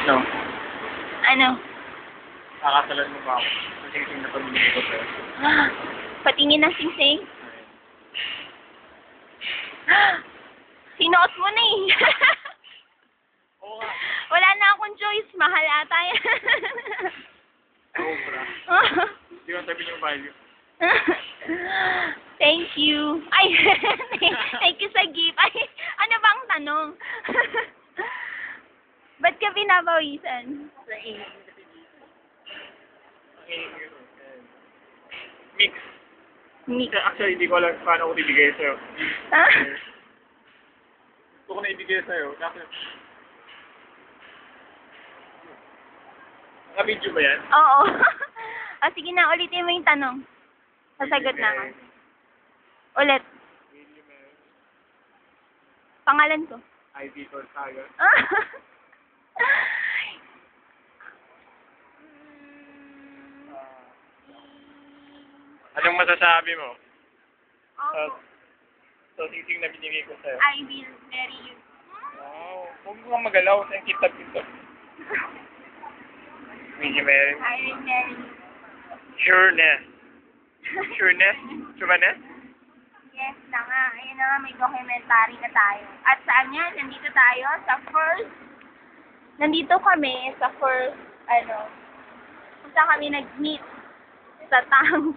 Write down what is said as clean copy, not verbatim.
Ano? Ano? Nakakasalan mo ba ako? Sing-sing na pamilya ko sa'yo. Patingin ng sing-sing. Sinuot mo na eh. Oo nga. Wala na akong choice. Mahal ata yan. Sobra. Hindi ko sabihin yung value. Thank you. Ay, thank you sa gift. Ay, ano bang tanong? Ba't ka pinapawisan? Mix. Mix. Actually, hindi ko alam paano ko ibigay sa'yo. Ah? Gusto ko na ibigay sa'yo. Kasi... Naka-video ba yan? Oo. Ah, sige na, ulitin mo yung tanong. Sasagot na ako. Ulit. Pangalan ko. Ivy Torsaga. Anong masasabi mo? Opo. So, sising na binigay ko sa'yo. I will marry you. Wow. Huwag mo kang magalaw. Saan kitab-kitab. Will you marry me? I will marry you. Sureness. Sureness? Sureness? Yes na nga. Ayun na nga, may documentary na tayo. At saan yan? Nandito tayo sa first... Nandito kami sa first, kung saan kami nag-meet sa town.